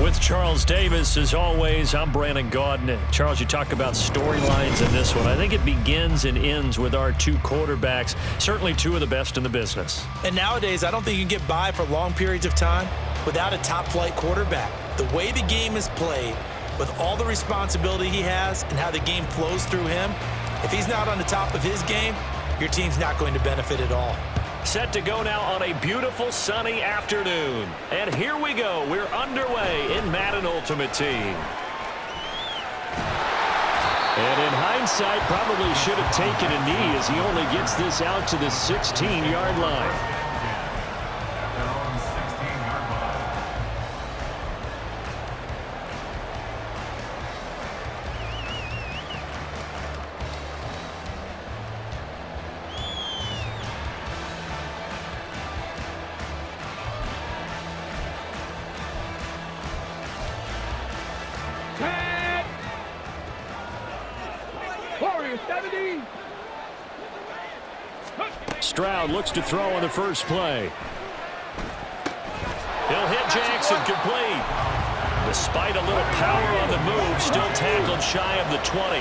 With Charles Davis, as always, I'm Brandon Gaudin. Charles, you talk about storylines in this one. I think it begins and ends with our two quarterbacks, certainly two of the best in the business. And nowadays, I don't think you can get by for long periods of time without a top-flight quarterback. The way the game is played, with all the responsibility he has and how the game flows through him, if he's not on the top of his game, your team's not going to benefit at all. Set to go now on a beautiful sunny afternoon. And here we go. We're underway in Madden Ultimate Team. And in hindsight, probably should have taken a knee as he only gets this out to the 16-yard line. Stroud looks to throw on the first play. He'll hit Jackson complete. Despite a little power on the move, still tackled shy of the 20.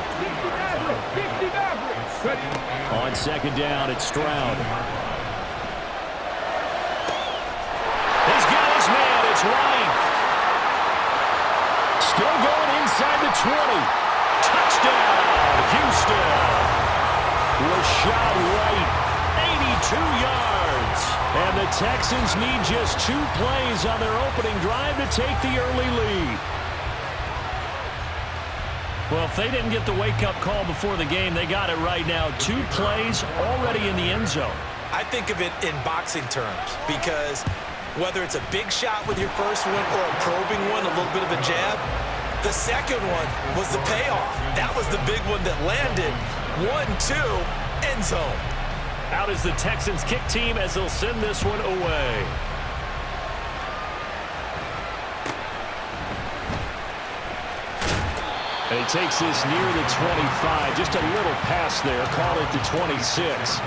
On second down, it's Stroud. He's got his man. It's White. Still going inside the 20. Touchdown, Houston. Rashad White. 82 yards. And the Texans need just 2 plays on their opening drive to take the early lead. Well, if they didn't get the wake-up call before the game, they got it right now. 2 plays already in the end zone. I think of it in boxing terms because whether it's a big shot with your first one or a probing one, a little bit of a jab, the second one was the payoff. That was the big one that landed. 1-2, end zone. Out is the Texans kick team as they'll send this one away. And he takes this near the 25. Just a little pass there. Call it the 26.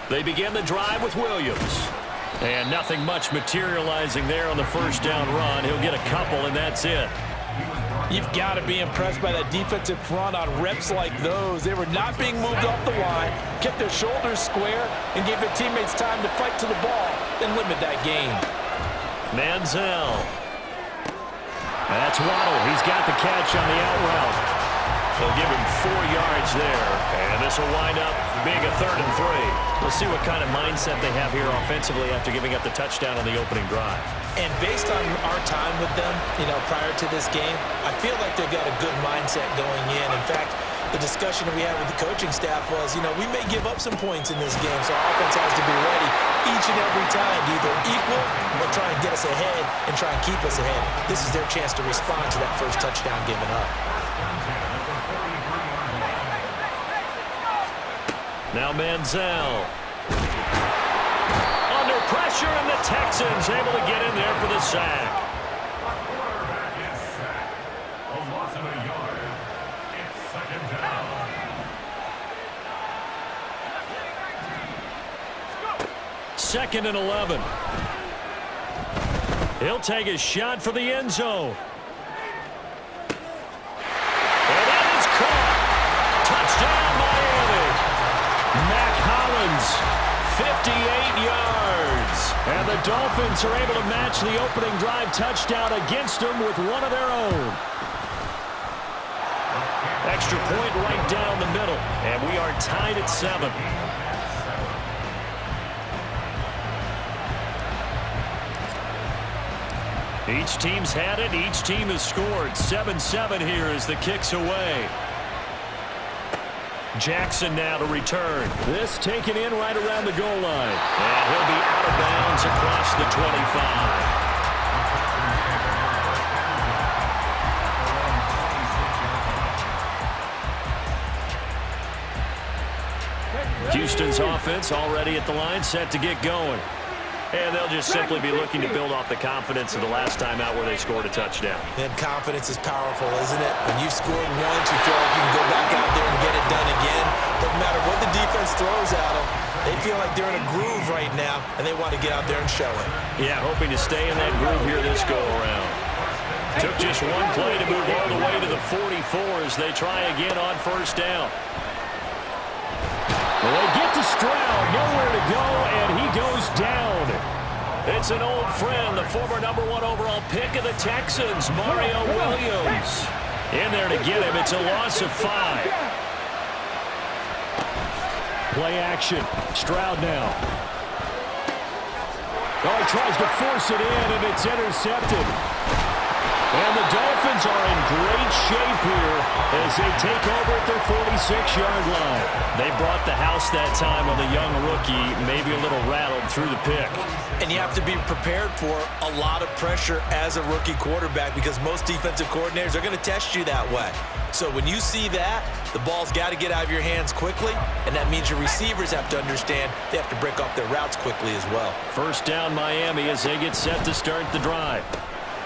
They begin the drive with Williams. And nothing much materializing there on the first down run. He'll get a couple, and that's it. You've got to be impressed by that defensive front on reps like those. They were not being moved off the line, kept their shoulders square, and gave their teammates time to fight to the ball, then limit that gain. Manziel. That's Waddle. He's got the catch on the out route. They'll give him 4 yards there, and this will wind up being a 3rd and 3. We'll see what kind of mindset they have here offensively after giving up the touchdown on the opening drive. And based on our time with them, prior to this game, I feel like they've got a good mindset going in. In fact, the discussion that we had with the coaching staff was, we may give up some points in this game, so our offense has to be ready each and every time to either equal or try and get us ahead and try and keep us ahead. This is their chance to respond to that first touchdown given up. Now Manziel. Under pressure, and the Texans able to get in there for the sack. A loss of a yard. It's 2nd down. Second and 11. He'll take a shot for the end zone. And that is caught. Touchdown, Miami. Mac Hollins, 58 yards. And the Dolphins are able to match the opening drive touchdown against them with one of their own. Extra point right down the middle. And we are tied at 7. Each team's had it. Each team has scored. 7-7 here as the kick's away. Jackson now to return. This taken in right around the goal line. And he'll be out of bounds across the 25. Houston's offense already at the line, set to get going. And they'll just simply be looking to build off the confidence of the last time out where they scored a touchdown. And confidence is powerful, isn't it? When you've scored once, you feel like you can go back out there and get it done again. Doesn't matter what the defense throws at them. They feel like they're in a groove right now, and they want to get out there and show it. Yeah, hoping to stay in that groove here this go-around. Took just one play to move all the way to the 44 as they try again on first down. Well, they get to Stroud, nowhere to go, and he goes down. It's an old friend, the former #1 overall pick of the Texans, Mario Williams. In there to get him. It's a loss of 5. Play action. Stroud now. Oh, he tries to force it in, and it's intercepted. And the Dolphins are in great shape here as they take over at their 46-yard line. They brought the house that time on the young rookie, maybe a little rattled through the pick. And you have to be prepared for a lot of pressure as a rookie quarterback because most defensive coordinators are going to test you that way. So when you see that, the ball's got to get out of your hands quickly, and that means your receivers have to understand they have to break off their routes quickly as well. First down Miami as they get set to start the drive.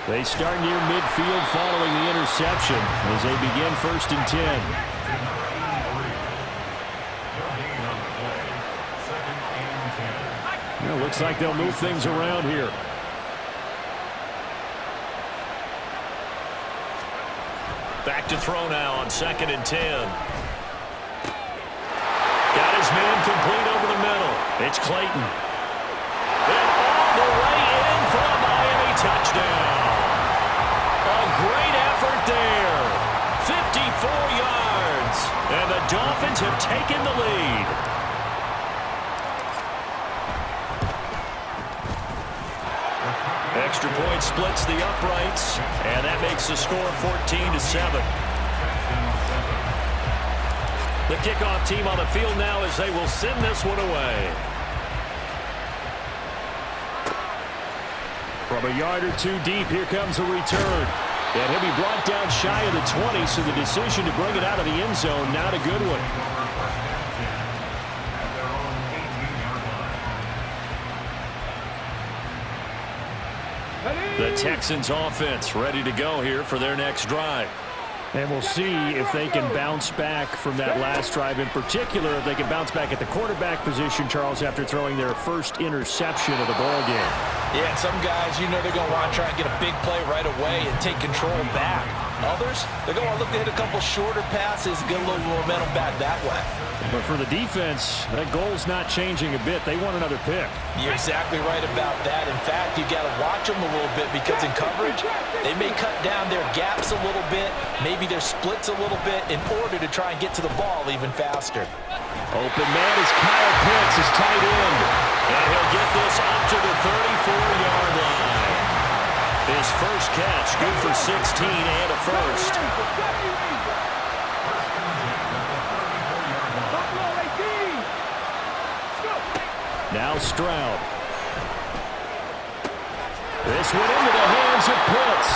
They start near midfield following the interception as they begin 1st and 10. It looks like they'll move things around here. Back to throw now on 2nd and 10. Got his man complete over the middle. It's Clayton. And all the way in for a Miami touchdown. A great effort there. 54 yards. And the Dolphins have taken the lead. Extra point splits the uprights, and that makes the score 14-7. The kickoff team on the field now as they will send this one away. From a yard or two deep, here comes a return. And he'll be brought down shy of the 20, so the decision to bring it out of the end zone, not a good one. The Texans offense ready to go here for their next drive. And we'll see if they can bounce back from that last drive, in particular if they can bounce back at the quarterback position, Charles, after throwing their first interception of the ball game. Yeah, and some guys, you know they're going to want to try and get a big play right away and take control back. Others, they're going to look to hit a couple shorter passes, get a little momentum back that way. But for the defense, that goal's not changing a bit. They want another pick. You're exactly right about that. In fact, you got to watch them a little bit because in coverage, they may cut down their gaps a little bit, maybe their splits a little bit in order to try and get to the ball even faster. Open man is Kyle Pitts, his tight end. And he'll get this up to the 34-yard line. His first catch, good for 16 and a first. Now Stroud. This one into the hands of Pitts.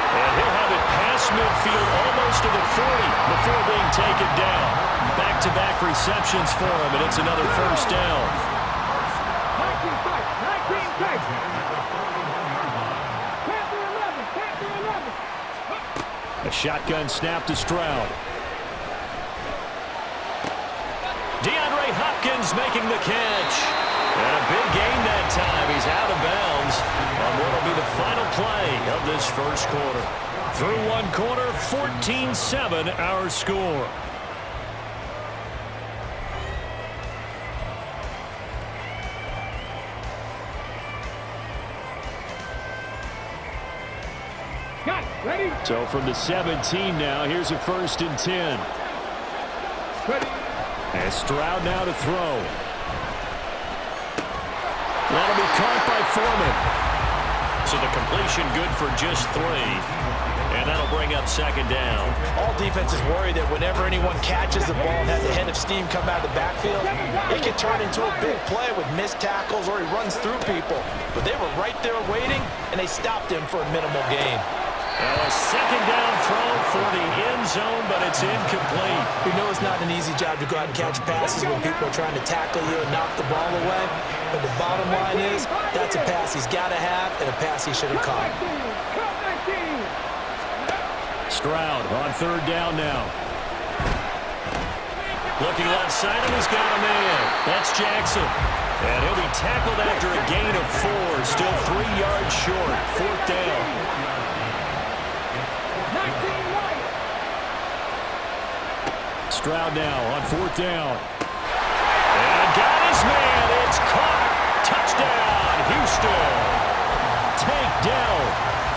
And he'll have it past midfield almost to the 40 before being taken down. Back-to-back receptions for him, and it's another first down. A shotgun snap to Stroud. DeAndre Hopkins making the catch. And a big gain that time. He's out of bounds on what will be the final play of this first quarter. Through one quarter, 14-7 our score. So from the 17 now, here's a 1st and 10. And Stroud now to throw. That'll be caught by Foreman. So the completion good for just 3. And that'll bring up 2nd down. All defenses worry that whenever anyone catches the ball and has a head of steam come out of the backfield, it can turn into a big play with missed tackles or he runs through people. But they were right there waiting, and they stopped him for a minimal gain. A second down throw for the end zone, but it's incomplete. We know it's not an easy job to go out and catch passes when people are trying to tackle you and knock the ball away. But the bottom line is, that's a pass he's got to have and a pass he should have caught. Stroud on third down now. Looking left side, and he's got a man. That's Jackson. And he'll be tackled after a gain of 4. Still 3 yards short. Fourth down. Stroud now on fourth down. And got his man. It's caught. Touchdown, Houston. Tank Dell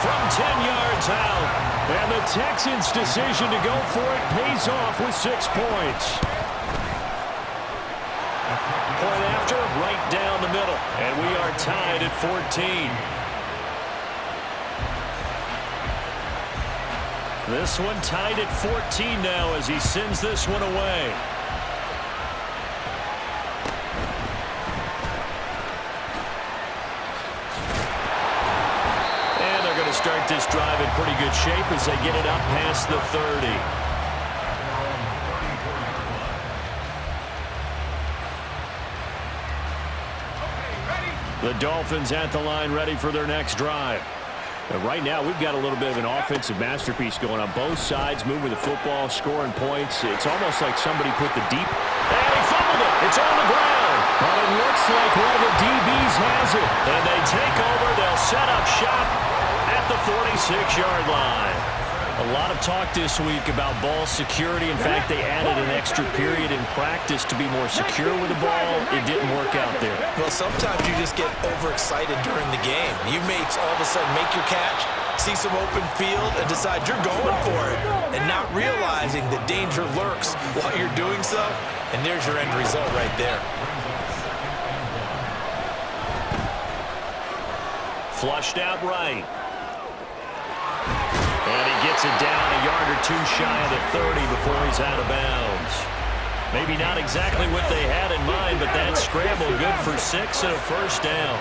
From 10 yards out. And the Texans' decision to go for it pays off with 6 points. Point after, right down the middle. And we are tied at 14. This one tied at 14 now as he sends this one away. And they're going to start this drive in pretty good shape as they get it up past the 30. The Dolphins at the line ready for their next drive. And right now, we've got a little bit of an offensive masterpiece going on both sides, moving the football, scoring points. It's almost like somebody put the deep... And he fumbled it. It's on the ground. But it looks like one of the DBs has it. And they take over. They'll set up shop at the 46-yard line. A lot of talk this week about ball security. In fact, they added an extra period in practice to be more secure with the ball. It didn't work out there. Well, sometimes you just get overexcited during the game. You may all of a sudden make your catch, see some open field, and decide you're going for it, and not realizing the danger lurks while you're doing so, and there's your end result right there. Flushed out right. And he gets it down a yard or two shy of the 30 before he's out of bounds. Maybe not exactly what they had in mind, but that scramble good for 6 and a first down.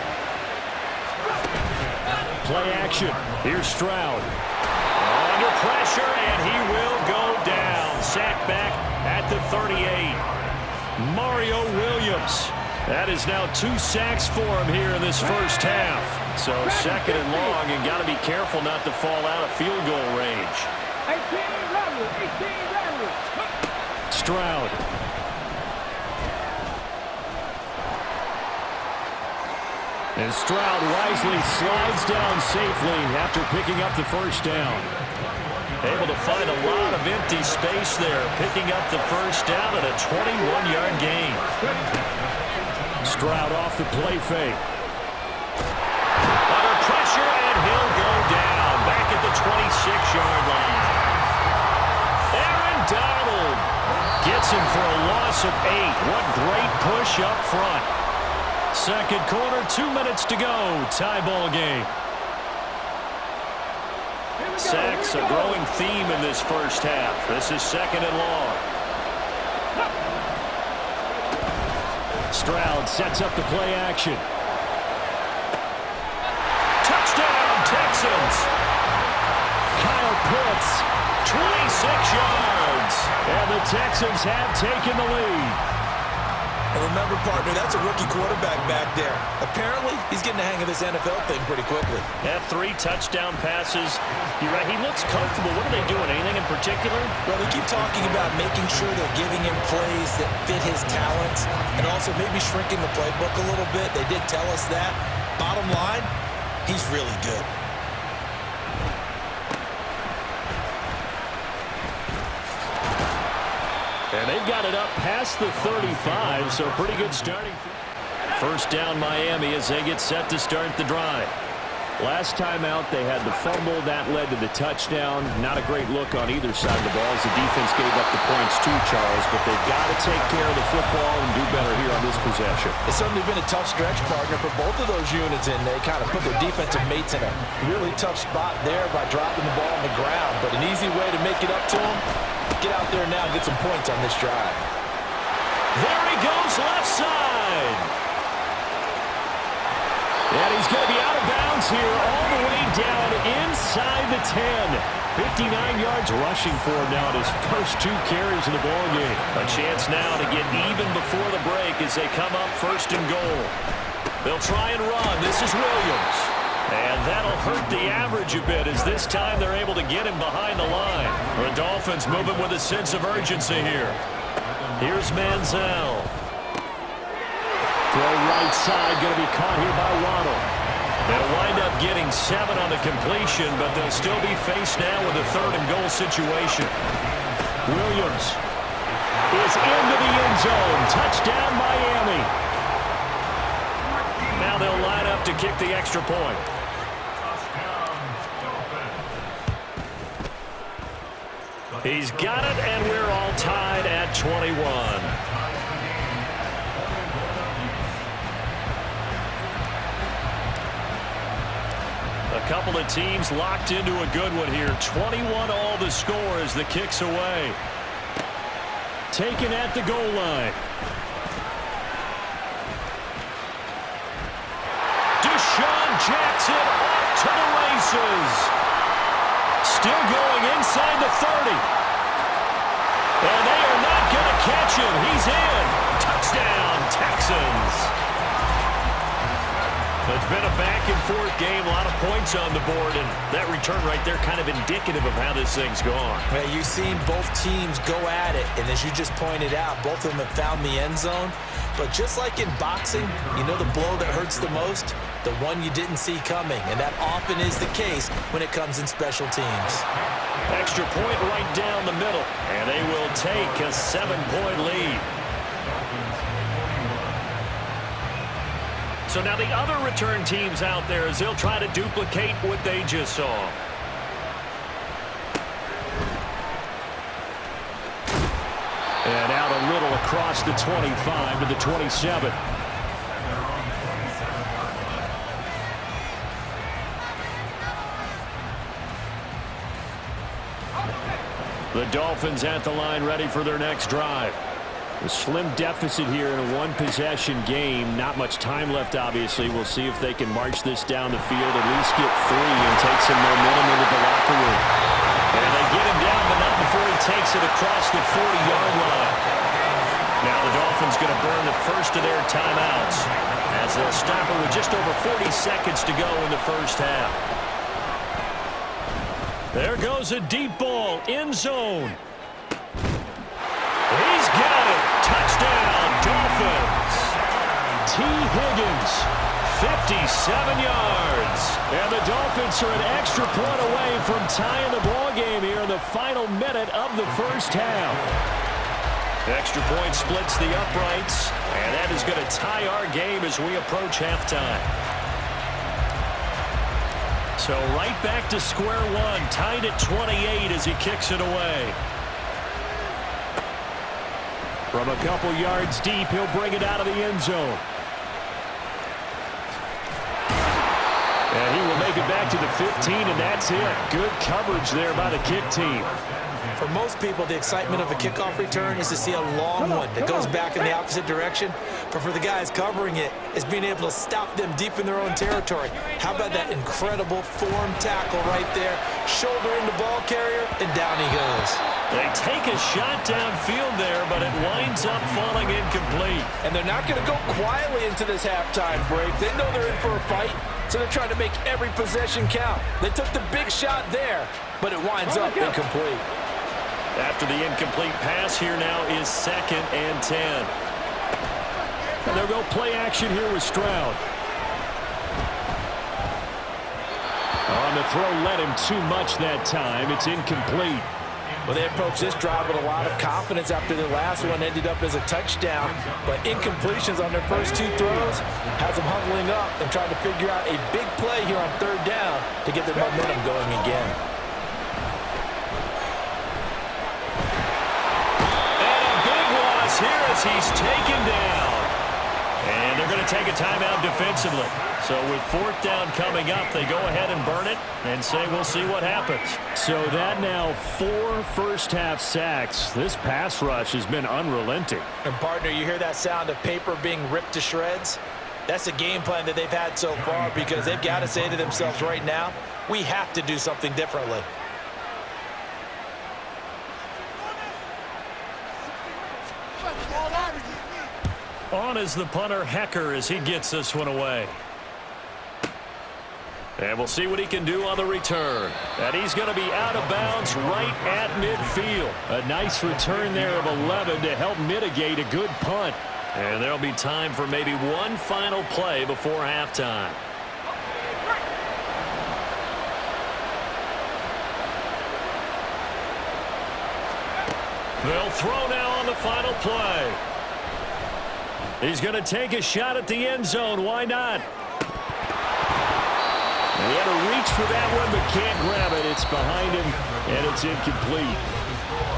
Play action. Here's Stroud. Under pressure, and he will go down. Sacked back at the 38. Mario Williams. That is now 2 sacks for him here in this first half. So second and long, and got to be careful not to fall out of field goal range. Stroud. And Stroud wisely slides down safely after picking up the first down. Able to find a lot of empty space there, picking up the first down at a 21-yard gain. Stroud off the play fake. Under pressure, and he'll go down. Back at the 26-yard line. Aaron Donald gets him for a loss of 8. What great push up front. Second quarter, 2 minutes to go. Tie ball game. Sacks, a growing theme in this first half. This is second and long. Stroud sets up the play action. Touchdown, Texans. Kyle Pitts. 26 yards. And the Texans have taken the lead. And remember, partner, that's a rookie quarterback back there. Apparently, he's getting the hang of this NFL thing pretty quickly. Had 3 touchdown passes. You're right, he looks comfortable. What are they doing? Anything in particular? Well, they keep talking about making sure they're giving him plays that fit his talents and also maybe shrinking the playbook a little bit. They did tell us that. Bottom line, he's really good. And they've got it up past the 35, so pretty good starting. First down Miami as they get set to start the drive. Last time out, they had the fumble. That led to the touchdown. Not a great look on either side of the ball as the defense gave up the points too, Charles, but they've got to take care of the football and do better here on this possession. It's certainly been a tough stretch, partner, for both of those units, and they kind of put their defensive mates in a really tough spot there by dropping the ball on the ground. But an easy way to make it up to them, get out there now and get some points on this drive. There he goes, left side. And he's going to be out of bounds here all the way down inside the 10. 59 yards rushing for him now at his first 2 carries in the ballgame. A chance now to get even before the break as they come up first and goal. They'll try and run. This is Williams. And that'll hurt the average a bit as this time they're able to get him behind the line. The Dolphins moving with a sense of urgency here. Here's Manziel. Throw right side, going to be caught here by Waddle. They'll wind up getting 7 on the completion, but they'll still be faced now with a 3rd and goal situation. Williams is into the end zone. Touchdown, Miami. Now they'll line up to kick the extra point. He's got it, and we're all tied at 21. A couple of teams locked into a good one here. 21 all the score as the kick's away. Taken at the goal line. Deshaun Jackson off to the races. Still going inside the 30. And they are not going to catch him. He's in. Touchdown, Texans. It's been a back-and-forth game, a lot of points on the board, and that return right there kind of indicative of how this thing's gone. Well, you've seen both teams go at it, and as you just pointed out, both of them have found the end zone. But just like in boxing, you know the blow that hurts the most? The one you didn't see coming, and that often is the case when it comes in special teams. Extra point right down the middle, and they will take a 7-point lead. So now the other return teams out there as they'll try to duplicate what they just saw. And out a little across the 25 to the 27. The Dolphins at the line ready for their next drive. A slim deficit here in a one-possession game. Not much time left, obviously. We'll see if they can march this down the field, at least get 3 and take some momentum into the locker room. And they get him down, but not before he takes it across the 40-yard line. Now the Dolphins going to burn the first of their timeouts as they'll stop it with just over 40 seconds to go in the first half. There goes a deep ball, end zone. He's got it. Touchdown, Dolphins. T. Higgins, 57 yards. And the Dolphins are an extra point away from tying the ball game here in the final minute of the first half. Extra point splits the uprights, and that is going to tie our game as we approach halftime. So right back to square one, tied at 28 as he kicks it away. From a couple yards deep, he'll bring it out of the end zone. And he will make it back to the 15, and that's it. Good coverage there by the kick team. For most people, the excitement of a kickoff return is to see a long one that goes back in the opposite direction. But for the guys covering it, it's being able to stop them deep in their own territory. How about that incredible form tackle right there? Shoulder in the ball carrier, and down he goes. They take a shot downfield there, but it winds up falling incomplete. And they're not going to go quietly into this halftime break. They know they're in for a fight, so they're trying to make every possession count. They took the big shot there, but it winds up incomplete. After the incomplete pass, here now is 2nd and 10. And they'll go play action here with Stroud. On the throw, led him too much that time. It's incomplete. Well, they approached this drive with a lot of confidence after their last one ended up as a touchdown. But incompletions on their first 2 throws has them huddling up and trying to figure out a big play here on 3rd down to get their momentum going again. Here as he's taken down. And they're going to take a timeout defensively. So with 4th down coming up, they go ahead and burn it and say we'll see what happens. So that now 4 first-half sacks. This pass rush has been unrelenting. And, partner, you hear that sound of paper being ripped to shreds? That's a game plan that they've had so far because they've got to say to themselves right now, we have to do something differently. On is the punter, Hecker, as he gets this one away. And we'll see what he can do on the return. And he's going to be out of bounds right at midfield. A nice return there of 11 to help mitigate a good punt. And there'll be time for maybe one final play before halftime. They'll throw now on the final play. He's going to take a shot at the end zone. Why not? And he had to reach for that one, but can't grab it. It's behind him, and it's incomplete.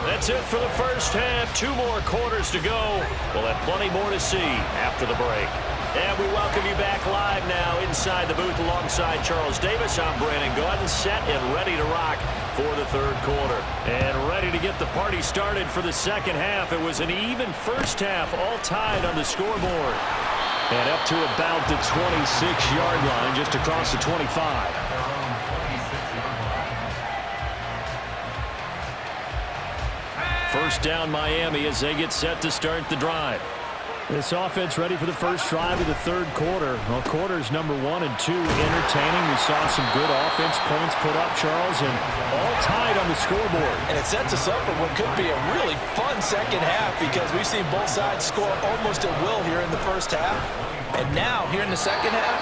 That's it for the first half. 2 more quarters to go. We'll have plenty more to see after the break. And we welcome you back live now inside the booth alongside Charles Davis. I'm Brandon Gordon, set and ready to rock for the third quarter. And ready to get the party started for the second half. It was an even first half, all tied on the scoreboard. And up to about the 26-yard line, just across the 25. First down Miami as they get set to start the drive. This offense ready for the first drive of the third quarter. Well, quarters number 1 and 2 entertaining. We saw some good offense points put up, Charles, and all tied on the scoreboard. And it sets us up for what could be a really fun second half because we've seen both sides score almost at will here in the first half. And now, here in the second half,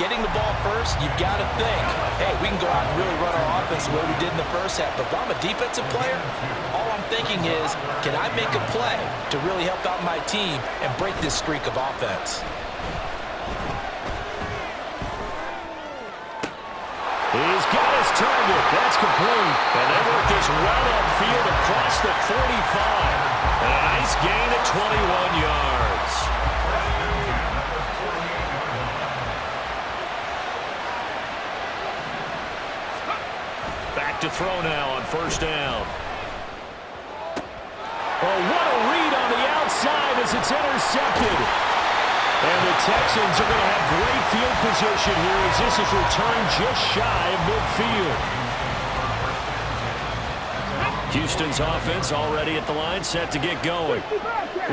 getting the ball first, you've got to think, hey, we can go out and really run our offense the way we did in the first half. But if I'm a defensive player, all I'm thinking is, can I make a play to really help out my team and break this streak of offense? He's got his target. That's complete. And they work this run upfield across the 45. And a nice gain at 21 yards. Back to throw now on first down. Oh, what a read on the outside as it's intercepted. And the Texans are going to have great field position here as this is returned just shy of midfield. Houston's offense already at the line, set to get going.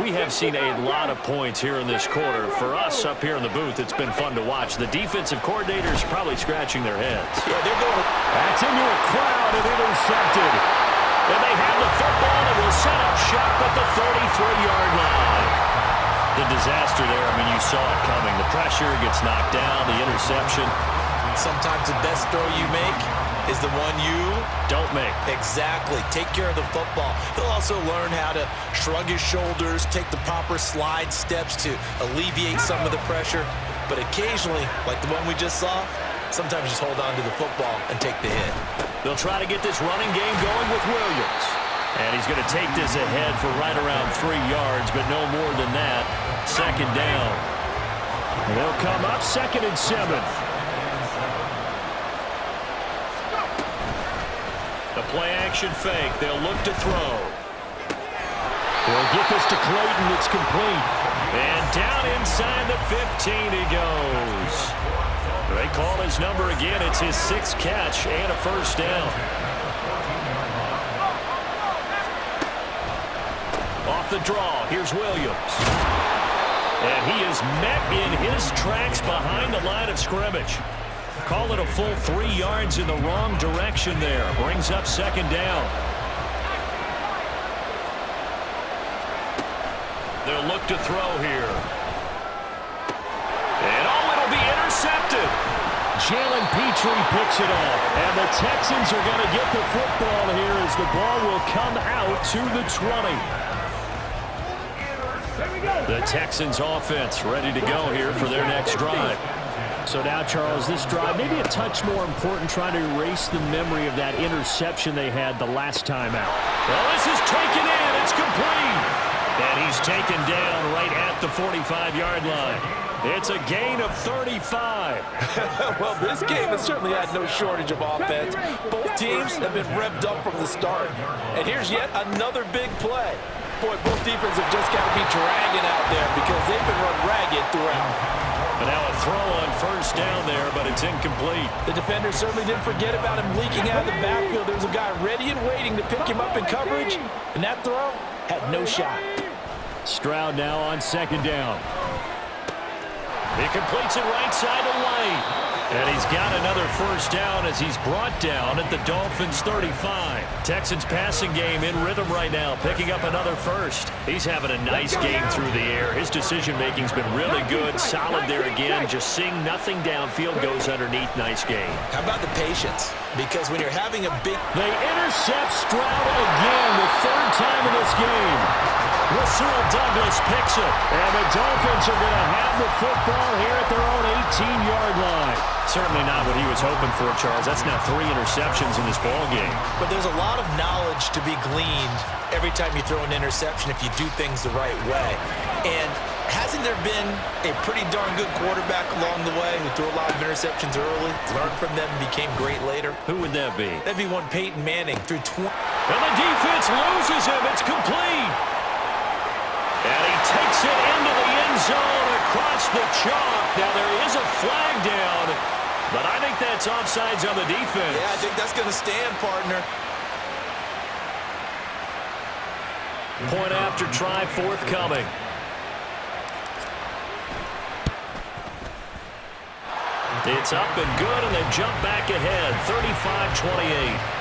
We have seen a lot of points here in this quarter. For us up here in the booth, it's been fun to watch. The defensive coordinators probably scratching their heads. Yeah, they're going. That's into a crowd and intercepted. And they have the football and will set up shop at the 33-yard line. The disaster there, I mean, you saw it coming. The pressure gets knocked down, the interception. Sometimes the best throw you make is the one you don't make. Exactly. Take care of the football. He'll also learn how to shrug his shoulders, take the proper slide steps to alleviate some of the pressure. But occasionally, like the one we just saw, sometimes just hold on to the football and take the hit. They'll try to get this running game going with Williams. And he's going to take this ahead for right around 3 yards, but no more than that. Second down. They'll come up 2nd and 7. The play action fake. They'll look to throw. They'll get this to Clayton. It's complete. And down inside the 15 he goes. They call his number again. It's his 6th catch and a first down. Off the draw, here's Williams. And he is met in his tracks behind the line of scrimmage. Call it a full 3 yards in the wrong direction there. Brings up 2nd down. They'll look to throw here. And it'll be intercepted. Jalen Petrie picks it off. And the Texans are going to get the football here as the ball will come out to the 20. The Texans offense ready to go here for their next drive. So now, Charles, this drive maybe a touch more important, trying to erase the memory of that interception they had the last time out. Well, this is taken in. It's complete. And he's taken down right at the 45-yard line. It's a gain of 35. Well, this game has certainly had no shortage of offense. Both teams have been revved up from the start. And here's yet another big play. Boy, both defenses have just got to be dragging out there because they've been run ragged throughout. And now a throw on first down there, but it's incomplete. The defender certainly didn't forget about him leaking out of the backfield. There was a guy ready and waiting to pick him up in coverage, and that throw had no shot. Stroud now on second down. He completes it right side to Light. And he's got another first down as he's brought down at the Dolphins' 35. Texans passing game in rhythm right now, picking up another first. He's having a nice game through the air. His decision-making's been really good, solid there again. Just seeing nothing downfield goes underneath. Nice game. How about the patience? Because when you're having a big... They intercept Stroud again, the third time in this game. Rasul Douglas picks it. And the Dolphins are going to have the football here at their own 18-yard line. Certainly not what he was hoping for, Charles. That's now 3 interceptions in this ball game. But there's a lot of knowledge to be gleaned every time you throw an interception if you do things the right way. And hasn't there been a pretty darn good quarterback along the way who threw a lot of interceptions early, learned from them, and became great later? Who would that be? That'd be one Peyton Manning. Threw 20. And the defense loses him. It's complete. And he takes it into the end zone across the chalk. Now there is a flag down, but I think that's offsides on the defense. Yeah, I think that's going to stand, partner. Point after try forthcoming. It's up and good, and they jump back ahead, 35-28.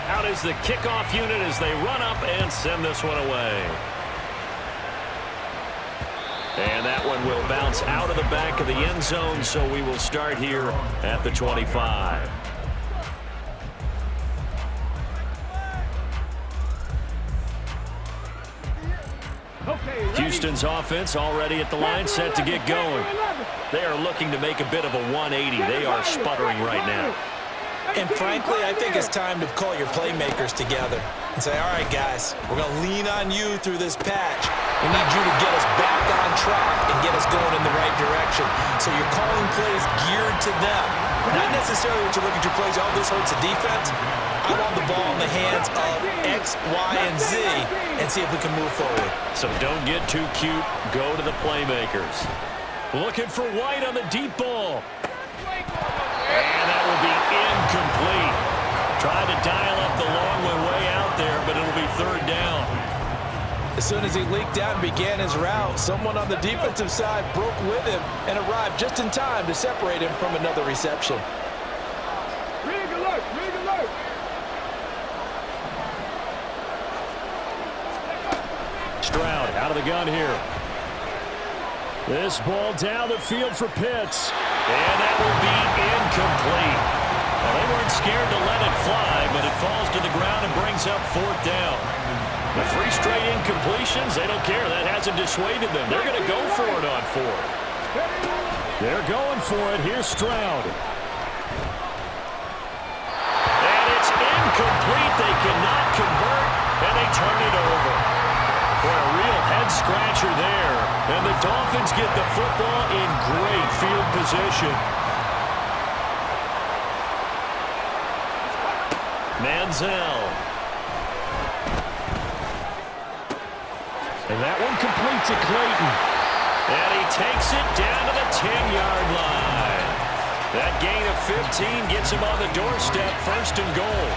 Out is the kickoff unit as they run up and send this one away. And that one will bounce out of the back of the end zone, so we will start here at the 25. Houston's offense already at the line, set to get going. They are looking to make a bit of a 180. They are sputtering right now. And frankly, I think it's time to call your playmakers together and say, all right, guys, we're going to lean on you through this patch. We need you to get us back on track and get us going in the right direction. So you're calling plays geared to them. Not necessarily when you look at your plays, oh, this hurts the defense. I want the ball in the hands of X, Y, and Z and see if we can move forward. So don't get too cute. Go to the playmakers. Looking for White on the deep ball. And that will be incomplete. Trying to dial up the long way out there, but it'll be third down. As soon as he leaked out and began his route, someone on the defensive side broke with him and arrived just in time to separate him from another reception. Rig alert! Rig alert! Stroud out of the gun here. This ball down the field for Pitts. And that will be incomplete. Well, they weren't scared to let it fly, but it falls to the ground and brings up fourth down. The 3 straight incompletions, they don't care. That hasn't dissuaded them. They're going to go for it on fourth. They're going for it. Here's Stroud. And it's incomplete. They cannot convert, and they turn it over. Boy, a real head-scratcher there. And the Dolphins get the football in great field position. Manziel. And that one complete to Clayton. And he takes it down to the 10-yard line. That gain of 15 gets him on the doorstep, first and goal.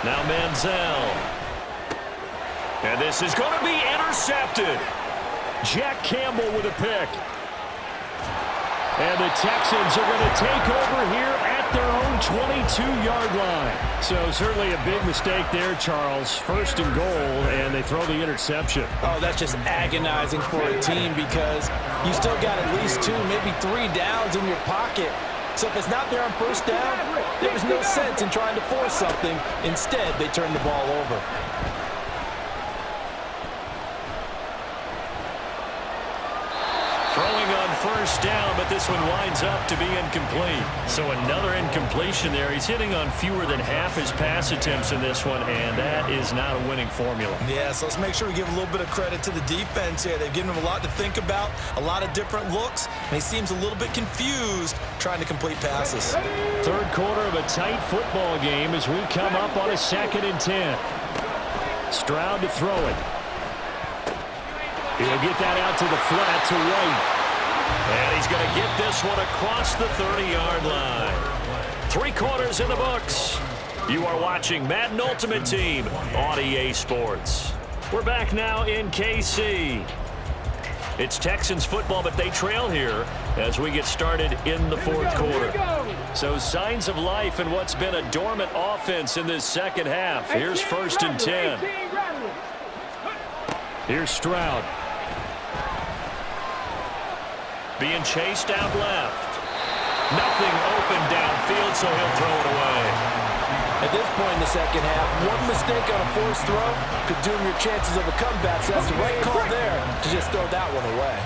Now Manziel. And this is going to be intercepted. Jack Campbell with a pick. And the Texans are going to take over here at their own 22-yard line. So certainly a big mistake there, Charles. First and goal, and they throw the interception. Oh, that's just agonizing for a team because you still got at least 2, maybe 3 downs in your pocket. So if it's not there on first down, there's no sense in trying to force something. Instead, they turn the ball over. Throwing on first down, but this one winds up to be incomplete. So another incompletion there. He's hitting on fewer than half his pass attempts in this one, and that is not a winning formula. Yeah, so let's make sure we give a little bit of credit to the defense here. They've given him a lot to think about, a lot of different looks, and he seems a little bit confused trying to complete passes. Third quarter of a tight football game as we come up on a 2nd and 10. Stroud to throw it. He'll get that out to the flat to White. And he's going to get this one across the 30-yard line. 3 quarters in the books. You are watching Madden Ultimate Team on EA Sports. We're back now in KC. It's Texans football, but they trail here as we get started in the 4th quarter. So signs of life in what's been a dormant offense in this second half. Here's 1st and 10. Here's Stroud. Being chased out left. Nothing open downfield, so he'll throw it away. At this point in the second half, one mistake on a forced throw could doom your chances of a comeback. So that's the right call there to just throw that one away.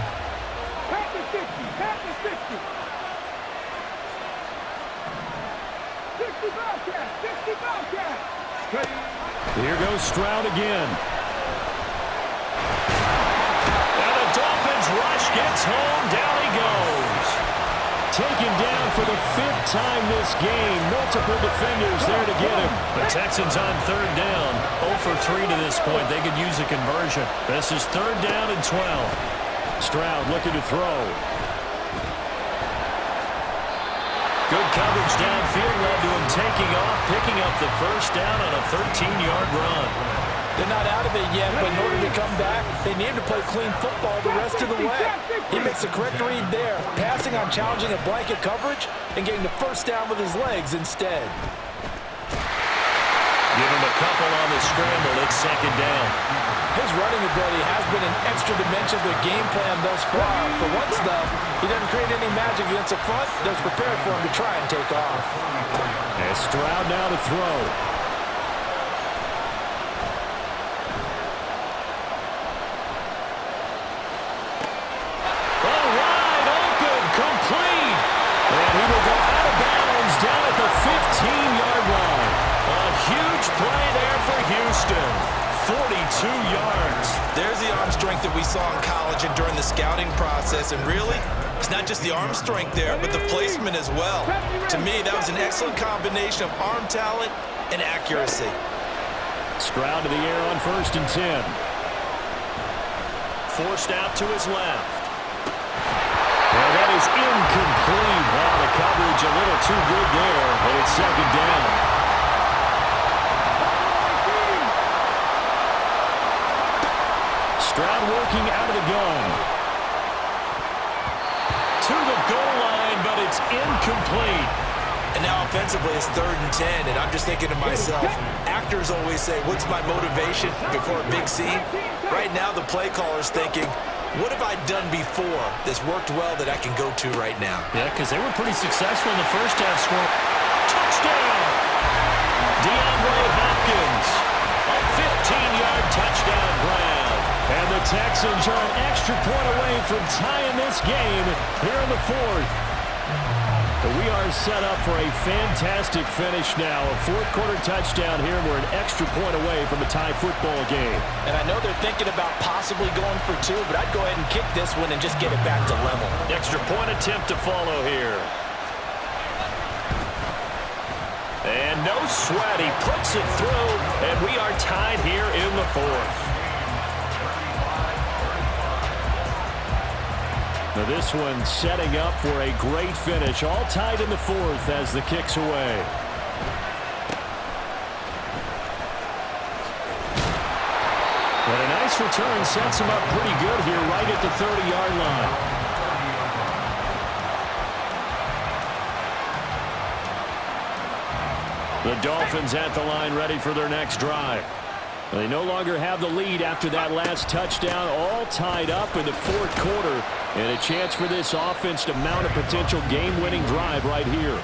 Here goes Stroud again. And the Dolphins rush gets home. Down he goes. Taken down for the 5th time this game. Multiple defenders there to get him. The Texans on 3rd down. 0 for 3 to this point. They could use a conversion. This is 3rd down and 12. Stroud looking to throw. Good coverage downfield led to him taking off, picking up the 1st down on a 13-yard run. They're not out of it yet, but in order to come back, they need to play clean football the rest of the way. He makes the correct read there, passing on challenging a blanket coverage and getting the 1st down with his legs instead. Give him a couple on the scramble. It's 2nd down. His running ability has been an extra dimension of the game plan thus far. For once, though, he doesn't create any magic against the front that's prepared for him to try and take off. And Stroud now to throw. And he will go out of bounds down at the 15-yard line. A huge play there for Houston. 42 yards. There's the arm strength that we saw in college and during the scouting process. And really, it's not just the arm strength there, but the placement as well. To me, that was an excellent combination of arm talent and accuracy. Stroud to the air on 1st and 10. Forced out to his left. And that is incomplete. Wow, the coverage a little too good there, and it's 2nd down. Stroud working out of the gun. To the goal line, but it's incomplete. And now offensively, it's 3rd and 10, and I'm just thinking to myself, actors always say, what's my motivation before a big scene? Right now, the play caller's thinking, what have I done before that's worked well that I can go to right now? Yeah, because they were pretty successful in the first half score. Touchdown! DeAndre Hopkins. A 15-yard touchdown grab. And the Texans are an extra point away from tying this game here in the 4th. But we are set up for a fantastic finish now. A 4th quarter touchdown here. We're an extra point away from a tie football game. And I know they're thinking about possibly going for 2, but I'd go ahead and kick this one and just get it back to level. Extra point attempt to follow here. And no sweat. He puts it through, and we are tied here in the 4th. Now this one setting up for a great finish. All tied in the 4th as the kick's away. But a nice return sets him up pretty good here right at the 30-yard line. The Dolphins at the line ready for their next drive. They no longer have the lead after that last touchdown, all tied up in the 4th quarter, and a chance for this offense to mount a potential game-winning drive right here.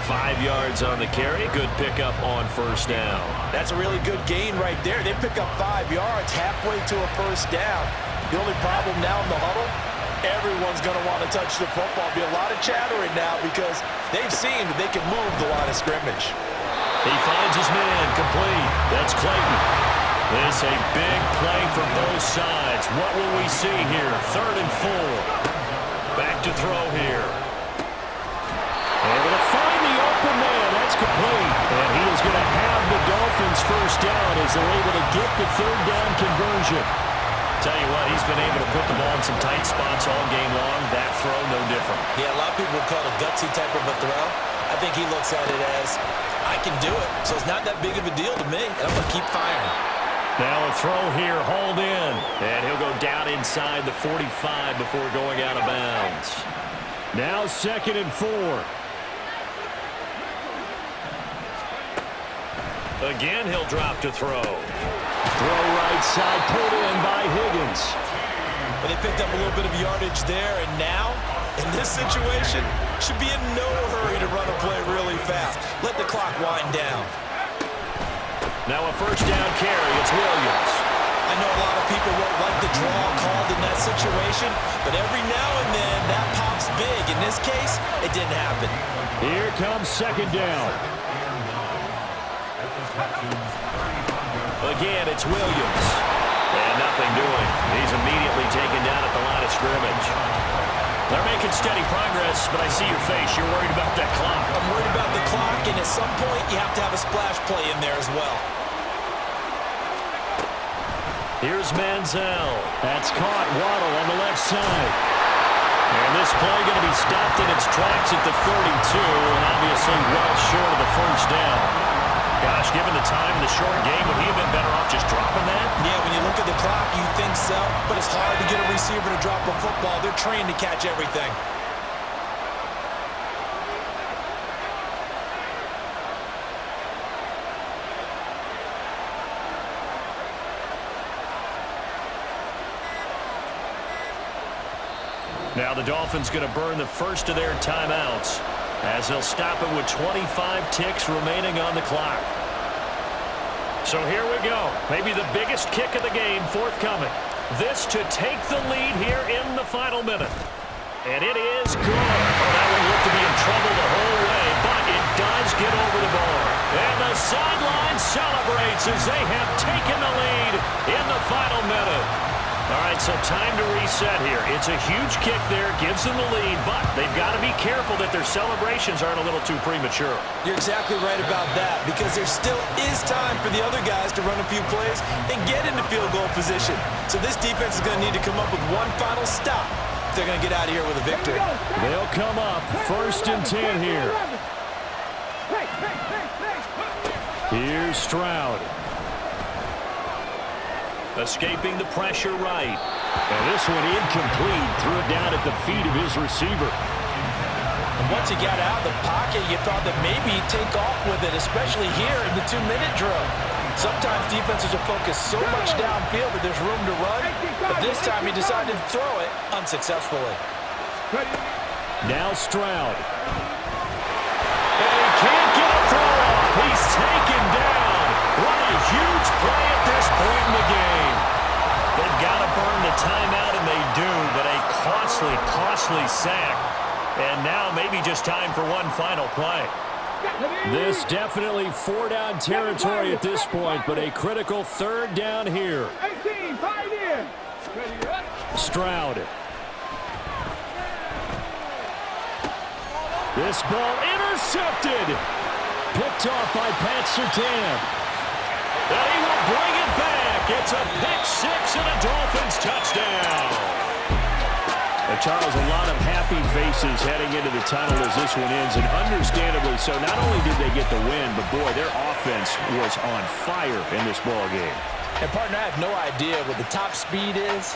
5 yards on the carry. Good pickup on 1st down. That's a really good gain right there. They pick up 5 yards halfway to a 1st down. The only problem now in the huddle, everyone's going to want to touch the football. Be a lot of chattering now because they've seen that they can move the line of scrimmage. He finds his man, complete. That's Clayton. This a big play for both sides. What will we see here? 3rd and 4. Back to throw here. Able to find the open man. That's complete. And he is going to have the Dolphins first down as they're able to get the 3rd down conversion. Tell you what, he's been able to put the ball in some tight spots all game long. That throw, no different. Yeah, a lot of people would call it a gutsy type of a throw. I think he looks at it as, I can do it. So it's not that big of a deal to me, and I'm going to keep firing. Now a throw here, hauled in. And he'll go down inside the 45 before going out of bounds. Now 2nd and 4. Again, he'll drop to throw. Throw right side, pulled in by Higgins. But they picked up a little bit of yardage there, and now, in this situation, should be in no hurry to run a play really fast. Let the clock wind down. Now a first down carry. It's Williams. I know a lot of people won't like the draw called in that situation, but every now and then that pops big. In this case, it didn't happen. Here comes 2nd down. Again, it's Williams. And nothing doing. He's immediately taken down at the line of scrimmage. They're making steady progress, but I see your face. You're worried about that clock. I'm worried about the clock, and at some point, you have to have a splash play in there as well. Here's Manziel. That's caught. Waddle on the left side. And this play going to be stopped in its tracks at the 32, and obviously well short of the first down. Gosh, given the time in the short game, would he have been better off just dropping that? Yeah, when you look at the clock, you think so, but it's hard to get a receiver to drop a football. They're trained to catch everything. Now the Dolphins going to burn the first of their timeouts as they'll stop it with 25 ticks remaining on the clock. So here we go. Maybe the biggest kick of the game forthcoming. This to take the lead here in the final minute. And it is good. Oh, that one looked to be in trouble the whole way, but it does get over the bar. And the sideline celebrates as they have taken the lead in the final minute. All right, so time to reset here. It's a huge kick there, gives them the lead, but they've got to be careful that their celebrations aren't a little too premature. You're exactly right about that, because there still is time for the other guys to run a few plays and get into field goal position. So this defense is going to need to come up with one final stop if they're going to get out of here with a victory. They'll come up 1st and 10 here. Here's Stroud. Escaping the pressure right. And this one incomplete. Threw it down at the feet of his receiver. And once he got out of the pocket, you thought that maybe he'd take off with it, especially here in the 2-minute drill. Sometimes defenses will focus so much downfield that there's room to run, but this time he decided to throw it unsuccessfully. Now Stroud. And he can't get a throw off. He's taken down. What a huge play at this point in the game. They've got to burn the timeout, and they do, but a costly, costly sack. And now maybe just time for one final play. This definitely 4-down territory at this point, but a critical 3rd down here. Stroud. This ball intercepted. Picked off by Pat Surtain. And he will bring it back. It's a pick 6 and a Dolphins touchdown. Charles, a lot of happy faces heading into the tunnel as this one ends, and understandably so. Not only did they get the win, but boy, their offense was on fire in this ball game. And partner, I have no idea what the top speed is.